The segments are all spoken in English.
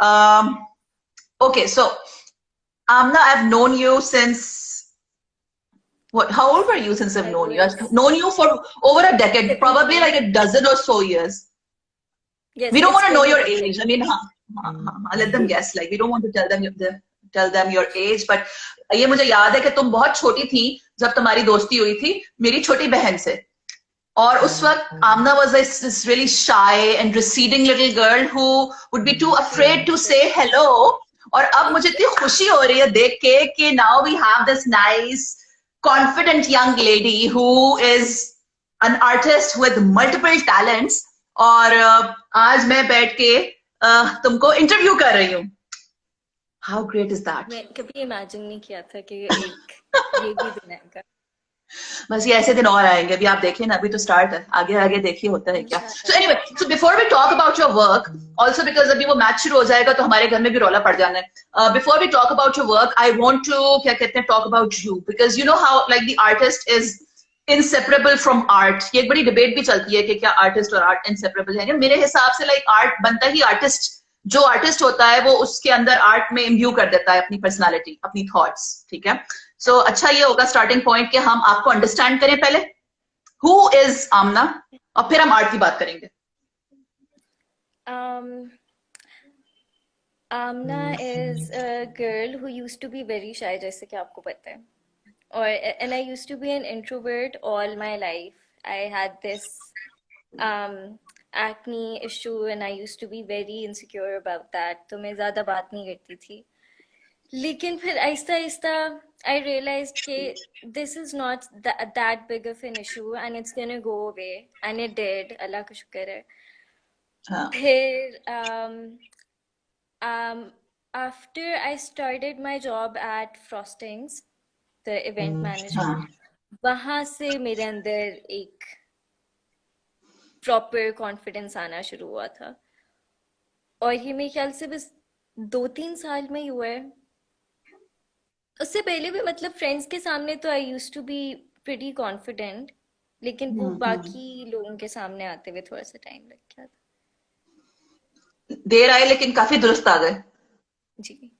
Okay, so Amna, I've known you since what? How old were you since I've I known you? I've was known you for over a decade, probably 17. like a dozen or so years. Yes, We don't it's want to know been a your decade. age. I mean, let them guess. Like, we don't want to tell them your age. But ये मुझे याद है कि तुम बहुत छोटी थी जब तुम्हारी दोस्ती हुई थी मेरी छोटी बहन से. और उस वक्त Amna was this really shy and receding little girl who would be too afraid to say hello. और अब मुझे इतनी खुशी हो रही है देख के कि now we have this nice, confident young lady who is an artist with multiple talents. और आज मैं बैठ के तुमको इंटरव्यू कर रही हूँ. How great is that? मैं कभी इमेजिन नहीं किया था कि ये भी दिन आएगा. बस ये ऐसे दिन और आएंगे. अभी आप देखिए ना, अभी तो स्टार्ट है, आगे आगे देखिए होता है क्या. सो इंशाल्लाह. Anyway, so before we talk about your work, also because अभी वो मैच शुरू हो जाएगा तो हमारे घर में भी रौला पड़ जाना है. Before we talk about your work, I want to क्या कहते हैं talk about you, because you know how like the artist is inseparable from art. ये एक बड़ी डिबेट भी चलती है कि क्या आर्टिस्ट और आर्ट इंसेपरेबल है. मेरे हिसाब से लाइक आर्ट बनता ही आर्टिस्ट, जो आर्टिस्ट होता है वो उसके अंदर आर्ट में इम्ब्यू कर देता है अपनी पर्सनालिटी, अपनी थॉट्स. ठीक है. सो अच्छा ये होगा स्टार्टिंग पॉइंट कि हम आपको अंडरस्टैंड करें पहले. हु इज आमना, और फिर हम आर्ट की बात करेंगे. Um, Amna is a girl who used to be very shy, जैसे कि आपको पता है. And I used to be an introvert all my life. I had this um acne issue and I used to be very insecure about that. तो मैं ज़्यादा बात नहीं करती थी. लेकिन फिर आहिस्ता आहिस्ता I realized कि this is not that big of an issue and it's gonna go away. And it did. अल्लाह का शुक्र है. हाँ. फिर after I started my job at Frostings, the event management, हाँ. वहाँ से मेरे अंदर एक प्रॉपर कॉन्फिडेंस आना शुरू हुआ था. और ये मेरे ख्याल से बस 2-3 साल में ही हुआ है. उससे पहले भी मतलब फ्रेंड्स के सामने तो I used to be pretty confident, लेकिन वो बाकी लोगों के सामने आते हुए थोड़ा सा टाइम लग गया था. देर आए लेकिन काफी दुरुस्त आ गए. जी.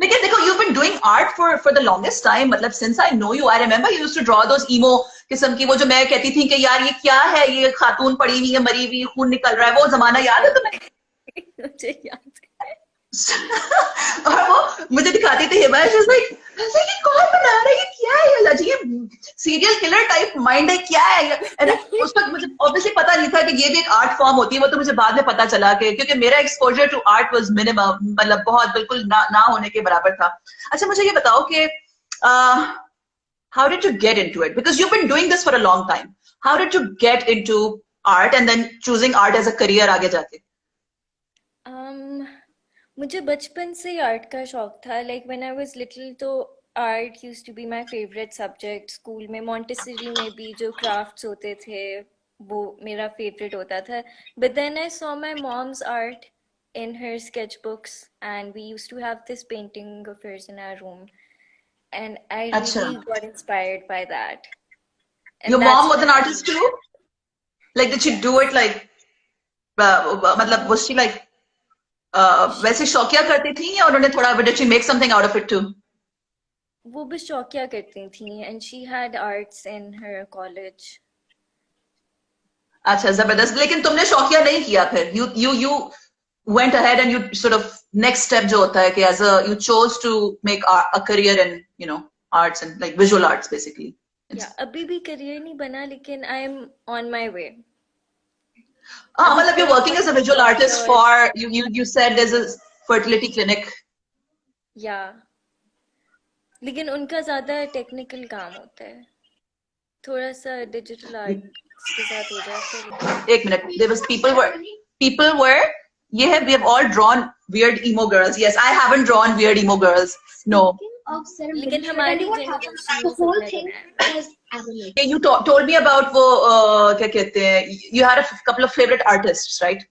लेकिन देखो, you've been doing art for the longest time. मतलब since I know you, I remember you used to draw those emo किस्म की, वो जो मैं कहती थी कि यार ये क्या है, ये खातून पड़ी हुई है, मरी हुई, खून निकल रहा है, वो जमाना याद है तुम्हें? मुझे याद है. और वो मुझे दिखाती थी हिबा, she was like, ये कौन बना रहा है, ये क्या है, ये अजीब सीरियल किलर टाइप माइंड है, क्या है ये? And उस वक्त मुझे ऑब्वियसली पता नहीं था कि ये भी एक आर्ट फॉर्म होती है. वो तो मुझे बाद में पता चला कि क्योंकि मेरा exposure to art was minimum, मतलब बहुत बिल्कुल ना होने के बराबर था. अच्छा मुझे ये बताओ कि how did you get into it, because you've been doing this for a long time. How did you get into art and then choosing art as a career आगे जाके? मुझे बचपन से ही आर्ट का शौक था. Like when I was little तो art used to be my favourite subject. School में मॉन्टेसरी में भी जो क्राफ्ट्स होते थे वो मेरा फेवरेट होता था. But then I saw my mom's art in her sketchbooks and we used to have this painting of hers in our room and I अच्छा. really got inspired by that. Your And mom that's was when an I, artist too? Like did she do yes, it like मतलब was she like वैसे she शौकिया करती थी या उन्होंने थोड़ा did she make something out of it too? वो बस शौकिया करती थी and she had arts in her college. अच्छा जबरदस्त. लेकिन तुमने शौकिया नहीं किया फिर? You went ahead and you sort of next step जो होता है कि as a you chose to make a career in arts and like visual arts basically. या अभी भी करियर नहीं बना लेकिन I am on my way. हाँ अभी मतलब you're थोड़ा working बहुत as a visual शौक है. artist और for you said there's a fertility clinic. या लेकिन उनका ज्यादा टेक्निकल काम होता है. थोड़ा सा डिजिटल आर्ट के साथ हो जाए फिर. एक minute. There was people were ये है, we have all drawn weird emo girls. Yes, I haven't drawn weird emo girls. No. लेकिन हमारी जनरेशन में सबने बनाया है. Yeah, you told me about वो क्या कहते हैं, you had a couple of favorite artists, right?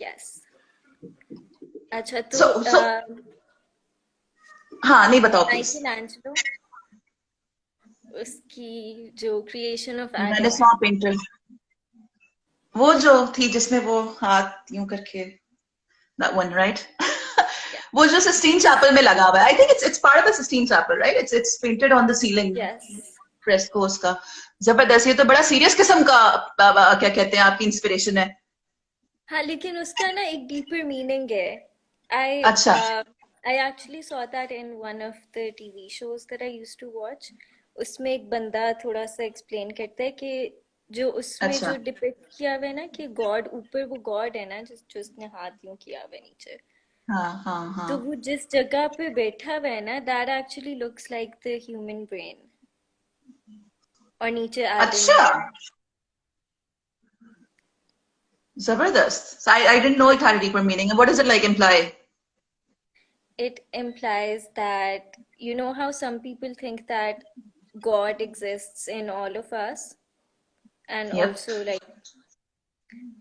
Yes. अच्छा तो So हाँ नहीं बताओ प्लीज. माइकल उसकी जो क्रिएशन ऑफ एटम है. रेनेसां पेंटर, वो जो थी जिसमें वो हाथ यूं करके That one, right? Yeah. वो जो Sistine Chapel में लगा हुआ है. I think it's part of the Sistine Chapel, right? It's painted on the ceiling. Yes. Fresco उसका. जबरदस्त. ये तो बड़ा सीरियस किस्म का क्या कहते हैं आपकी इंस्पिरेशन है. हाँ, लेकिन उसका ना एक डीपर मीनिंग है. अच्छा. I actually saw that in one of the TV shows that I used to watch. उसमें एक बंदा थोड़ा सा एक्सप्लेन करता है कि जो उसमें अच्छा. जो डिपिक्ट किया हुआ है ना कि गॉड ऊपर वो गॉड है ना जो उसने हाथ यूं किया हुआ है नीचे, हाँ हाँ तो हाँ. वो जिस जगह पे बैठा हुआ है ना that actually looks like the human brain. और नीचे एडम अच्छा. है. Zabardast. So I didn't know it had a deeper meaning. And what does it like imply? It implies that, you know how some people think that God exists in all of us, and Yep. also like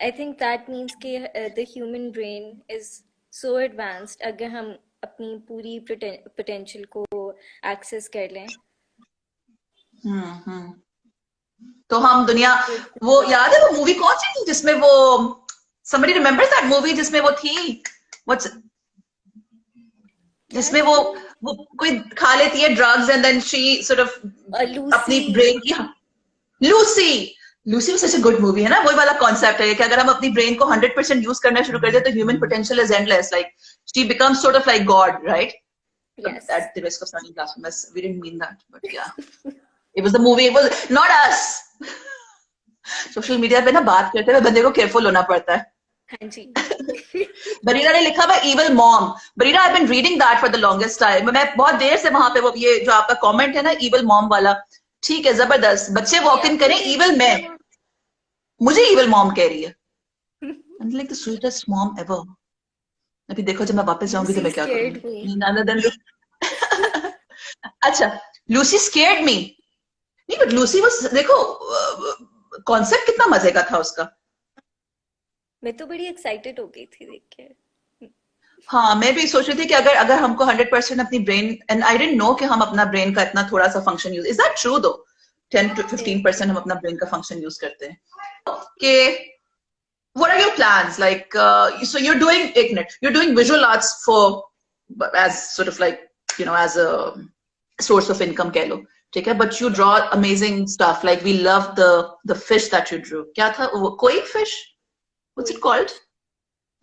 I think that means कि the human brain is so advanced अगर हम अपनी पूरी potential को access कर लें. हम्म. तो हम दुनिया वो याद है वो मूवी कौन सी थी जिसमें वो somebody remembers that movie जिसमें वो थी what's जिसमें वो कोई खा लेती है drugs and then she sort of अपनी brain की Lucy was such a good movie है ना. वही वाला concept है कि अगर हम अपनी brain को 100% use करना शुरू कर दे तो human potential is endless. Like she becomes sort of like God, right? Yes. At the risk of sounding blasphemous, we didn't mean that, but yeah. It was the movie. It was not us. Social media पे ना बात करते हुए बंदे को careful होना पड़ता है. हाँ जी. बरीरा ने लिखा हुआ evil mom. Bareera, I have been reading that for the longest time. मैं बहुत देर से वहां पे वो ये जो आपका कमेंट है ना इविल मॉम वाला, ठीक है, जबरदस्त. बच्चे वॉक इन करें इविल में, मुझे इविल मॉम कह रही है. Like the sweetest mom ever. अभी देखो जब मैं वापस जाऊंगी तो मैं क्या करूंगी. अच्छा, लूसी स्केयर्ड मी. नहीं बट लूसी वाज, देखो कॉन्सेप्ट कितना मजे का था उसका. मैं तो बड़ी एक्साइटेड हो गई थी देख के. हाँ, मैं भी सोच रही थी कि अगर हमको 100% अपनी brain, and I didn't know कि हम अपना ब्रेन का इतना थोड़ा सा function use, is that true दो? 10 to 15% हम अपना ब्रेन का फंक्शन यूज करते हैं. कि what are your plans? Like, so you're doing visual arts as sort of like, you know, as a source of income, कह लो, ठीक है? But you draw amazing stuff. Like we love the fish that you drew. क्या था वो? Koi fish? What's it called?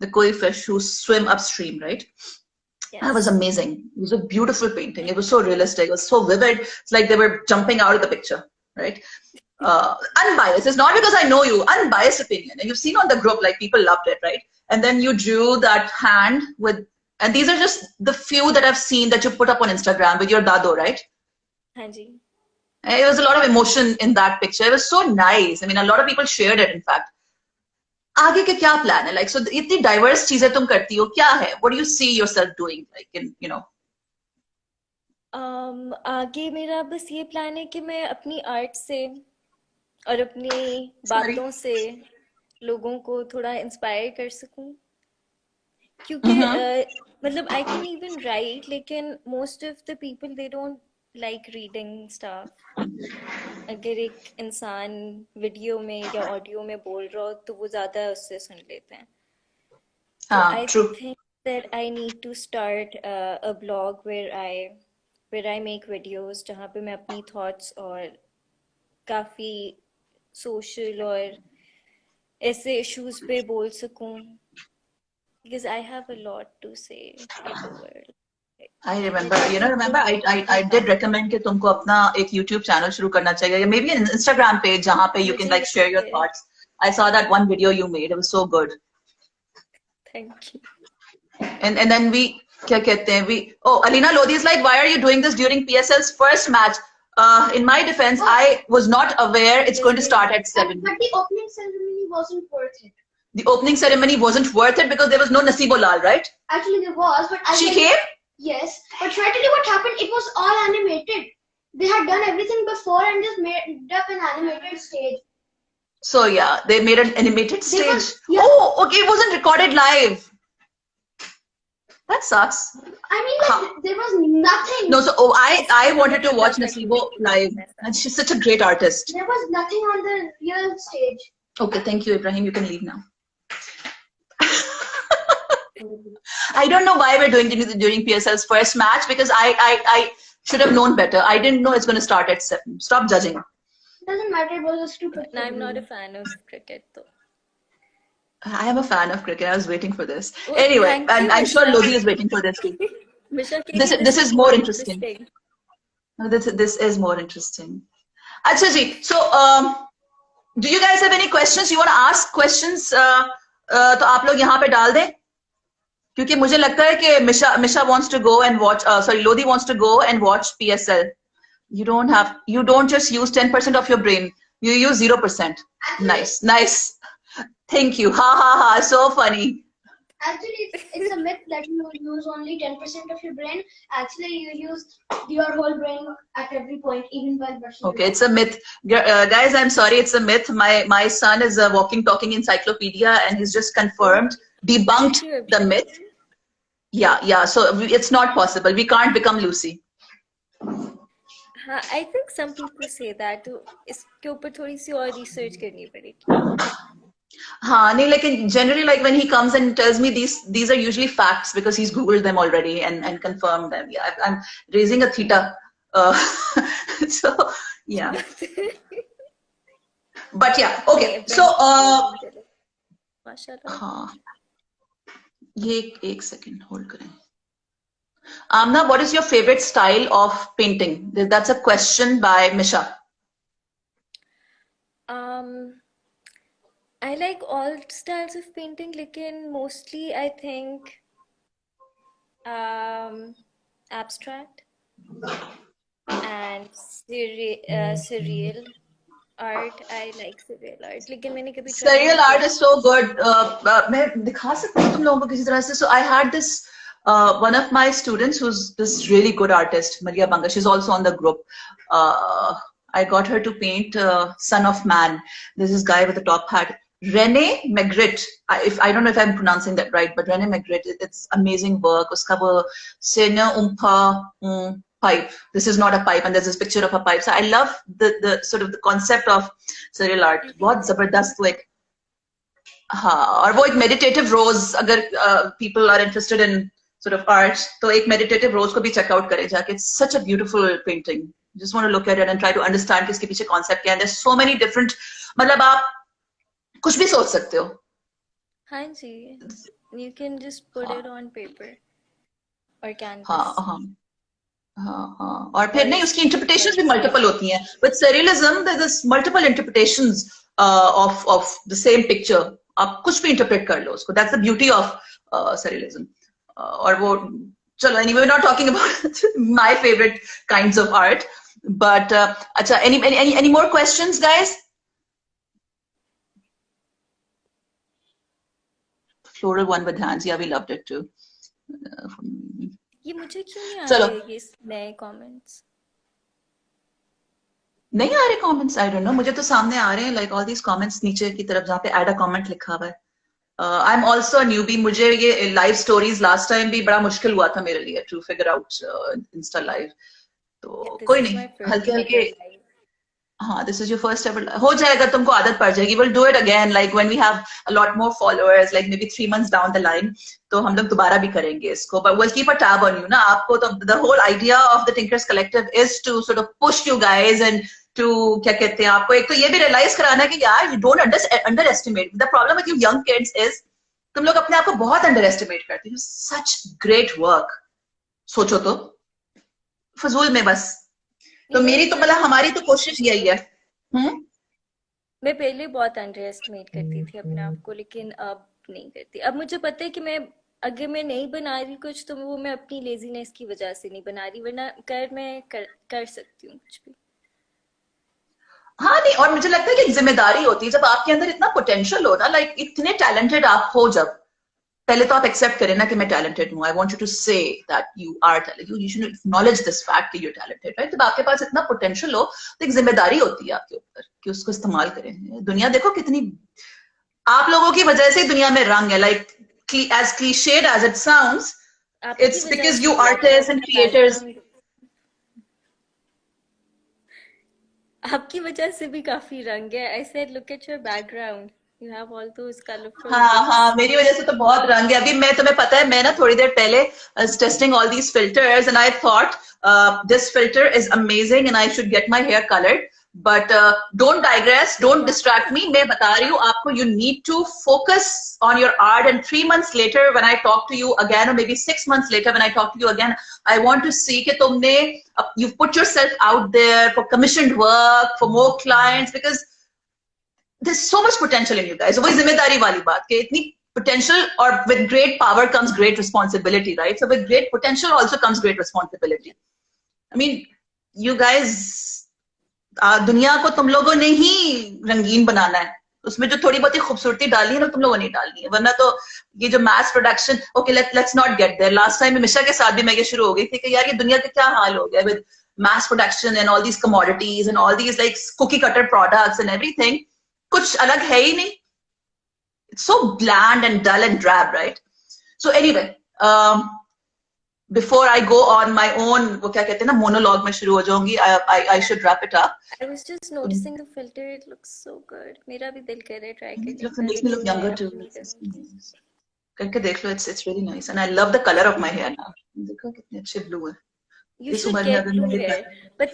The koi fish who swim upstream, right? Yes. That was amazing. It was a beautiful painting. It was so realistic. It was so vivid. It's like they were jumping out of the picture, right? Unbiased. It's not because I know you. Unbiased opinion. And you've seen on the group, like people loved it, right? And then you drew that hand with, and these are just the few that I've seen that you put up on Instagram with your dado, right? Hanji. There was a lot of emotion in that picture. It was so nice. I mean, a lot of people shared it, in fact. आगे के क्या plan है? Like, so इतनी diverse चीजें तुम करती हो, क्या है? What do you see yourself doing? Like, in, you know? आगे मेरा बस ये प्लान है कि मैं अपनी आर्ट से और अपनी बातों से लोगों को थोड़ा इंस्पायर कर सकूं. क्योंकि मतलब I can even write, लेकिन most of the people they don't like reading stuff. अगर एक इंसान वीडियो में या ऑडियो में बोल रहा हो तो वो ज्यादा उससे सुन लेते हैं. So I think that I need to start a blog where I make videos जहाँ पे मैं अपनी thoughts और काफी social और ऐसे issues पे बोल सकूं. Because I have a lot to say to the world. I remember, I did recommend कि तुमको अपना एक YouTube channel शुरू करना चाहिए, या maybe an Instagram page जहाँ पे you can like share your thoughts. I saw that one video you made. It was so good. Thank you. And then क्या कहते हैं oh, Alina Lodi is like, why are you doing this during PSL's first match? In my defense, I was not aware it's going to start at 7. But the opening ceremony wasn't worth it. The opening ceremony wasn't worth it because there was no Nasibo Lal, right? Actually, there was, but she came? Yes, but try to tell you what happened. It was all animated. They had done everything before and just made up an animated stage. So yeah, they made an animated stage. Yeah. Oh, okay, it wasn't recorded live. That sucks. I mean, like, there was nothing. No, so I wanted to watch Nasibo live, and she's such a great artist. There was nothing on the real stage. Okay, thank you, Ibrahim. You can leave now. I don't know why we're doing it during PSL's first match, because I should have known better. I didn't know it's going to start at 7. Stop judging. It doesn't matter. It was a stupid. And I'm not a fan of cricket though. I am a fan of cricket. I was waiting for this. Oh, Anyway, thank and you, I'm sure Misha. Lodi is waiting for this too. Misha, This is more interesting. This is more interesting. Acha ji, so do you guys have any questions? You want to ask questions? तो आप लोग यहाँ पे डाल दें, क्योंकि मुझे लगता है कि Misha wants to go and watch. Sorry, Lodi wants to go and watch PSL. You don't just use 10% of your brain. You use 0%. Nice. Thank you. Ha ha ha. So funny. Actually, it's a myth that you use only 10% of your brain. Actually, you use your whole brain at every point, even while brushing. Okay, it's a myth. Guys, I'm sorry, it's a myth. My son is a walking, talking encyclopedia, and he's just debunked the myth. Yeah. So it's not possible. We can't become Lucy. I think some people say that. तो इसके ऊपर थोड़ी सी और research करनी पड़ेगी. हाँ, नहीं, लेकिन generally, like when he comes and tells me these are usually facts because he's Googled them already and confirmed them. Yeah, I'm raising a theta. So yeah. But yeah, okay. So माशाल्लाह. हाँ, ये एक second hold करें. Amna, what is your favorite style of painting? That's a question by Misha. I like all styles of painting, lekin mostly I think abstract and surreal art. I like surreal art. लेकिन मैंने कभी Surreal art is so good. मैं दिखा सकती हूँ तुम लोगों को किसी तरह से. So I had this one of my students who's this really good artist, Maria Banga. She's also on the group. I got her to paint Son of Man. There's this guy with a top hat. René Magritte. I don't know if I'm pronouncing that right, but René Magritte, it's amazing work. Uska wo Sena Umpa pipe. This is not a pipe, and there's this picture of a pipe. So I love the sort of the concept of surreal art. बहुत जबरदस्त like. हाँ, और वो एक meditative rose. अगर people are interested in sort of art, तो एक meditative rose को भी check out करें जाके. It's such a beautiful painting. You just want to look at it and try to understand कि इसके पीछे concept क्या है. There's so many different. मतलब आप कुछ भी सोच सकते हो. हाँ जी. You can just put it on paper or canvas. हाँ. और फिर नहीं, उसकी interpretations भी multiple होती हैं. With surrealism, there's multiple interpretations of the same picture. आप कुछ भी interpret कर लो उसको. That's the beauty of surrealism. और वो चलो, anyway, we're not talking about my favorite kinds of art, but अच्छा, any more questions, guys? Floral one with hands. Yeah, we loved it too. ये मुझे क्यों नहीं आ चलो. रहे ये नए comments? नहीं आ रहे comments? I don't know. मुझे तो सामने आ रहे हैं like all these comments नीचे की तरफ जहाँ पे add a comment लिखा हुआ है. I'm also a newbie. मुझे ये live stories last time भी बड़ा मुश्किल हुआ था मेरे लिए to figure out Insta live. तो कोई नहीं, हल्के हाँ, this is your first ever. हो जाएगा, तुमको आदत पड़ जाएगी. We'll do it again, like when we have a lot more followers, like maybe 3 months down the line. तो हम लोग दोबारा भी करेंगे इसको. But we'll keep a tab on you. ना आपको तो the whole idea of the Tinkers Collective is to sort of push you guys and to क्या कहते हैं, आपको एक तो ये भी realize कराना है कि यार you don't underestimate. The problem with you young kids is तुम लोग अपने आप को बहुत underestimate करते हो. Such great work. सोचो तो फजूल में बस. तो मेरी तो मतलब हमारी तो कोशिश यही है. मैं पहले बहुत अंडर एस्टिमेट करती थी अपने आप को, लेकिन अब नहीं करती. अब मुझे पता है कि मैं अगर मैं नहीं बना रही कुछ तो वो मैं अपनी लेजीनेस की वजह से नहीं बना रही, वरना मैं कर सकती हूँ कुछ भी. हाँ नहीं, और मुझे लगता है कि जिम्मेदारी होती है जब आपके अंदर इतना पोटेंशियल हो ना, लाइक इतने टैलेंटेड आप हो, जब पहले तो आप एक्सेप्ट करें ना कि मैं टैलेंटेड हूँ. I want you to say that you are talented. You should acknowledge this fact कि यू आर टैलेंटेड, राइट? जब आपके पास इतना पोटेंशियल हो तो एक जिम्मेदारी होती है आपके ऊपर कि उसको इस्तेमाल करें. दुनिया देखो कितनी, आप लोगों की वजह से दुनिया में रंग है. Like as cliched as it sounds, it's because you artists and creators. आपकी वजह से भी काफी रंग है. I said look at your background. You have all those colorful हाँ looks. हाँ, मेरी वजह से तो बहुत रंग है। अभी मैं, तुम्हें पता है, मैं ना थोड़ी देर पहले testing all these filters and I thought this filter is amazing and I should get my hair coloured, but don't digress, don't distract me. मैं बता रही हूँ आपको, you need to focus on your art, and 3 months later when I talk to you again, or maybe 6 months later when I talk to you again, I want to see कि तुमने you've put yourself out there for commissioned work, for more clients, because there's so much potential in you guys. वही जिम्मेदारी वाली बात कि इतनी potential, or with great power comes great responsibility, right? So with great potential also comes great responsibility. I mean, you guys, दुनिया को तुम लोगों ने ही रंगीन बनाना है। उसमें जो थोड़ी बहुत ही खूबसूरती डालनी है ना, तुम लोगों ने डालनी है, वरना तो ये जो mass production, okay let's not get there. Last time Misha के साथ भी मैं ये शुरू हो गई थी कि यार ये दुनिया का क्या हाल हो गया with mass production and all these commodities and all these like cookie cutter products and everything. कुछ अलग है ही नहीं. It's so bland and dull and drab, right? So anyway, before I go on my own, वो क्या कहते हैं ना, monologue में शुरू हो जाऊंगी, I should wrap it up. I was just noticing the filter. It looks so good. मेरा भी दिल कर रहा है try करने It का, makes me look लेकिन younger मैं too. अपनी करूंगी. करके देख लो, it's really nice and I love the color of my hair now. देखो कितने अच्छे blue है. You इस should उम्र में get अगर blue मेरे hair. But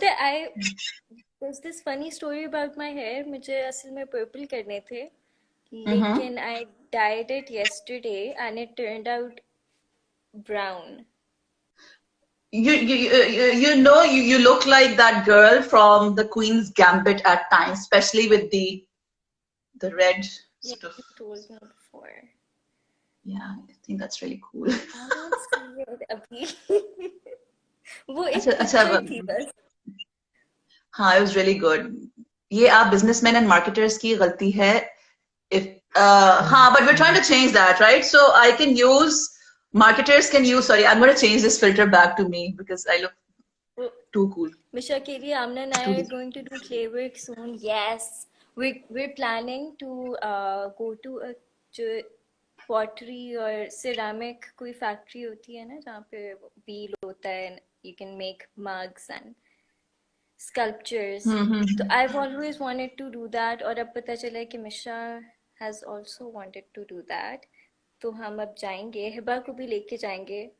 there's this funny story about my hair. मुझे असल में purple करने थे, लेकिन I dyed it yesterday and it turned out brown. you know you look like that girl from the Queen's Gambit at times, especially with the red Yeah, sort of. you told me before. Yeah, I think that's really cool. I don't see it अभी. वो एक अच्छा picture अच्छा, थी बस. हाँ, it was really good. ये आप businessmen and marketers की गलती है. If हाँ, but we're trying to change that, right? So I can use, marketers can use, sorry, I'm going to change this filter back to me because I look too cool. Misha Kelly, Amna and I are going to do clay work soon. Yes, we're planning to go to a pottery or ceramic कोई factory होती है ना जहाँ पे wheel होता है and you can make mugs and sculptures. So I've always wanted to do that और अब पता चला है कि Misha has also wanted to do that. तो हम अब जाएंगे, हिबा को भी लेके जाएंगे.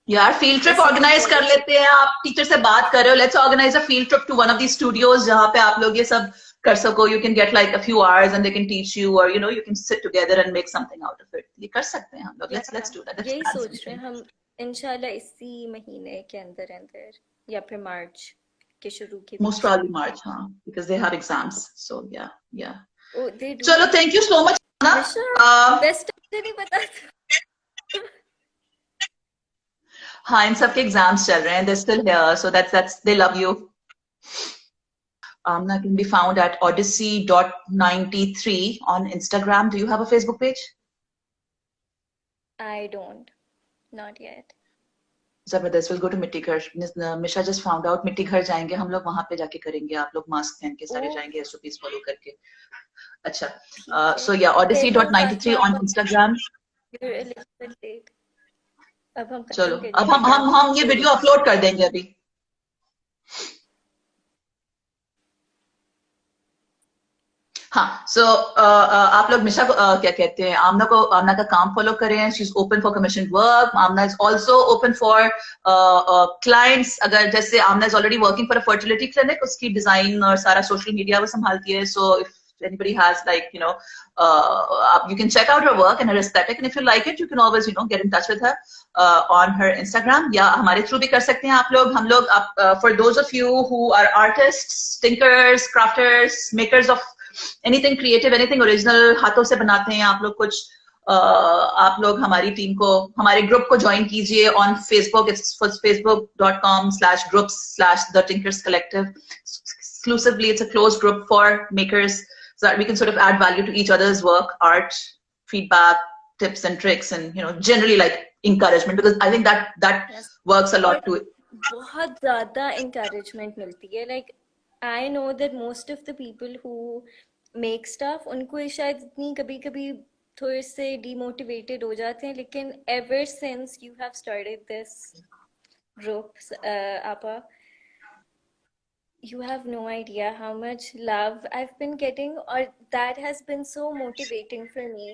यार फील्ड ट्रिप ऑर्गेनाइज कर लेते हैं. आप टीचर से बात कर रहे हो, let's organise a field trip to one of the studios जहाँ पे आप लोग ये सब कर सको. You can get like a few hours and they can teach you, और you know you can sit together and make something out of it. ये कर सकते हैं हम लोग. Let's do that. यही सोच रहे हैं हम, इंशाल्लाह इसी महीने के अंदर अंदर या फिर मार्च के शुरू के मोस्ट प्रोबब्ली मार्च, हाँ, बिकॉज़ दे हैव एग्जाम्स. सो या Oh, they do. चलो, thank you so much. Best नहीं पता था. हाँ, इन सबके एग्जाम्स चल रहे हैं. They're still here, so that's they love you. Amna can be found at odyssey.93 on Instagram. Do you have a Facebook page? I don't. Not yet. जबरदस्त. We'll go to मिट्टी घर. Misha just found out मिट्टी घर जाएंगे हम लोग, वहां पे जाके करेंगे. आप लोग मास्क पहन के सारे जाएंगे, SOPs फॉलो करके. अच्छा, so yeah, odyssey.93 on Instagram. You're a little bit late. अब हम चलो, खत्म अब करेंगे. हम ये वीडियो अपलोड कर देंगे अभी. हाँ, so आप लोग मिशा को क्या कहते हैं, आमना का काम फॉलो करें. She is open for commission work. Amna is also open for clients. अगर जैसे Amna is already working for a fertility clinic, उसकी डिजाइन और सारा सोशल मीडिया वो संभालती है. So if anybody has like you can check out her work and her aesthetic, and if you like it you can always get in touch with her on her Instagram. या हमारे through भी कर सकते हैं आप लोग. हम लोग for those of you who are artists, thinkers, crafters, makers of anything creative, anything original, हाथों से बनाते हैं आप लोग कुछ, आप लोग हमारी टीम को, हमारे ग्रुप को ज्वाइन कीजिए on Facebook. It's facebook.com/groups/The Tinkers Collective. Exclusively, it's a closed group for makers, so that we can sort of add value to each other's work, art, feedback, tips and tricks, and generally like encouragement, because I think that works a lot too. बहुत ज़्यादा encouragement मिलती है. Like I know that most of the people who make stuff, उनको शायद इतनी कभी-कभी थोड़े से demotivated हो जाते हैं, लेकिन ever since you have started this group, Apa, You have no idea how much love I've been getting, or that has been so motivating for me.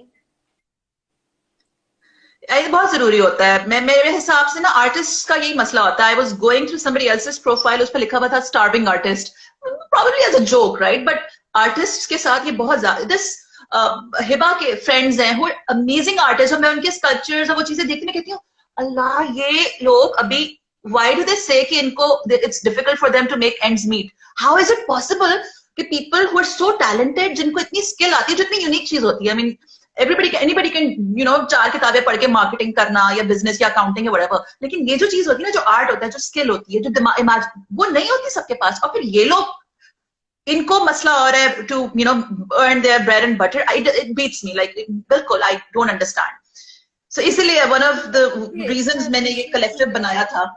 ये बहुत जरूरी होता है। मैं मेरे हिसाब से ना आर्टिस्ट का यही मसला होता है। I was going through somebody else's profile, उस पर लिखा हुआ था starving artist, probably as a joke, right? But artist के साथ ये बहुत ज्यादा दिस हिबा के फ्रेंड्स हैं, वो अमेजिंग आर्टिस्ट, और मैं उनके स्कल्पचर्स और वो चीजें देखने कहती हूँ अल्लाह, ये लोग अभी व्हाई डू दे से कि इनको it's difficult for them to make ends meet? How is it possible कि people who are so talented, जिनको इतनी स्किल आती है, जो इतनी यूनिक चीज होती है। आई मीन एनीबडी कैन चार किताबें पढ़ के मार्केटिंग करना या बिजनेस या अकाउंटिंग या व्हाटएवर, लेकिन ये जो चीज होती है ना, जो आर्ट होता है, जो स्किल होती है, जो दिमाग, वो नहीं होती सबके पास। और फिर ये लोग, इनको मसला हो रहा है to earn their bread and butter. It beats me, like बिल्कुल आई डोंट अंडरस्टैंड। सो इसीलिए वन ऑफ द रीजंस मैंने ये कलेक्टिव बनाया था।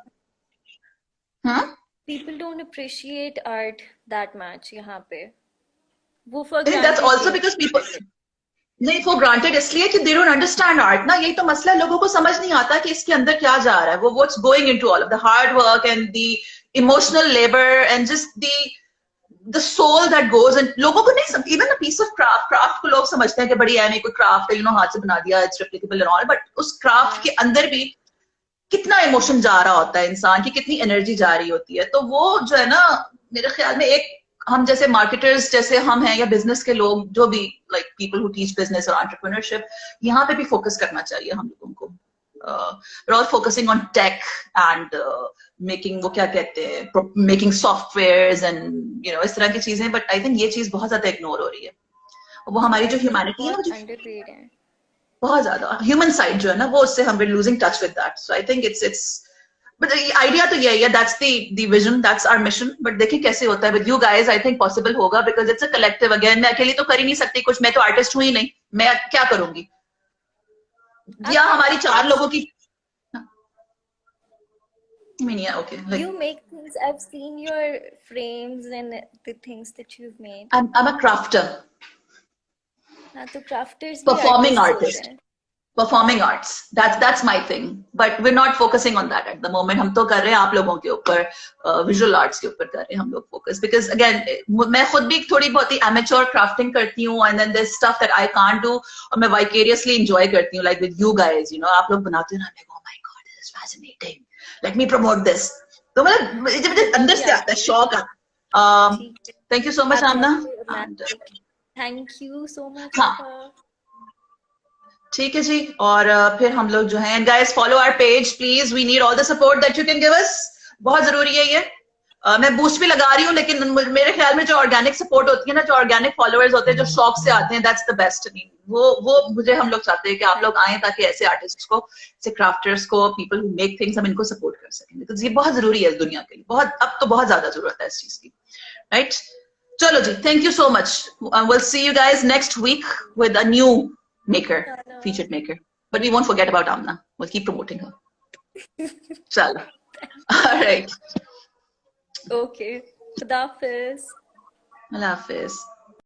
People don't appreciate art that much यहाँ पे। वो for that's granted also because people नहीं, फॉर ग्रांटेड इसलिए कि दे डोंट अंडरस्टैंड आर्ट ना। यही तो मसला है, लोगों को समझ नहीं आता कि इसके अंदर क्या जा रहा है, वो what's going into all of the hard work and the emotional labour and just the soul that goes in. लोगों को नहीं, even a piece of craft को लोग समझते हैं कि बड़ी है, कोई क्राफ्ट है, हाथ से बना दिया, it's replicable and all, but उस क्राफ्ट के अंदर भी कितना इमोशन जा रहा होता है, इंसान की कितनी एनर्जी जा रही होती है। तो वो जो है ना, मेरे ख्याल में एक हम जैसे मार्केटर्स जैसे हम हैं, या बिजनेस के लोग जो भी, like people who teach business और एंटरप्रेन्योरशिप, यहाँ पे भी फोकस करना चाहिए हम लोगों को। we're all focusing on tech and making, वो क्या कहते हैं, making softwares and इस तरह की चीजें, बट आई थिंक ये चीज बहुत ज्यादा इग्नोर हो रही है। वो हमारी जो ह्यूमैनिटी है, underpaid है। बहुत ज्यादा ह्यूमन साइड जो है ना, वो उससे हम losing touch with that. So I think it's but idea तो यही है, that's the vision, that's our mission. But देखिए कैसे होता है with you guys. I think possible होगा, because it's a collective. Again, मैं अकेली तो कर ही नहीं सकती कुछ, मैं तो आर्टिस्ट हूं ही नहीं, मैं क्या करूंगी? या हमारी 4 लोगों की okay, like, You make things. I've seen your frames and the things that you've made. I'm a crafter, हाँ, तो crafters भी performing artists artist, होते हैं। performing arts, that's my thing, but we're not focusing on that at the moment. हम तो कर रहे हैं आप लोगों के ऊपर, visual arts के ऊपर कर रहे हैं हम लोग focus, because again मैं खुद भी थोड़ी बहुत ही amateur crafting करती हूँ, and then there's stuff that I can't do, और मैं vicariously enjoy करती हूँ, like with you guys, आप लोग बनाते हो ना, मैं oh my god, this is fascinating, let me promote this। तो मतलब मुझे अंदर से आता है, शौक आता। thank you so much Amna, and thank you so much। हाँ, ठीक है जी। और फिर हम लोग जो हैं, guys follow our page please, we need all the support that you can give us, बहुत जरूरी है ये। मैं बूस्ट भी लगा रही हूँ, लेकिन मेरे ख्याल में जो ऑर्गेनिक सपोर्ट होती है ना, जो ऑर्गेनिक फॉलोअर्स होते हैं, जो शौक से आते हैं, दैट्स द बेस्ट। वो मुझे हम लोग चाहते हैं कि आप लोग आए, ताकि ऐसे आर्टिस्ट को, ऐसे क्राफ्टर्स को, पीपल हु मेक थिंग्स, हम इनको सपोर्ट कर सकें, बिकॉज ये बहुत जरूरी है इस दुनिया के लिए, बहुत, अब तो बहुत ज्यादा जरूरत है इस चीज की, राइट? चलो जी, thank you so much, will see you guys next week with a new maker, featured maker, but we won't forget about Amna. We'll keep promoting her. Chalo. All right. Okay. Khuda Hafiz. Allah Hafiz.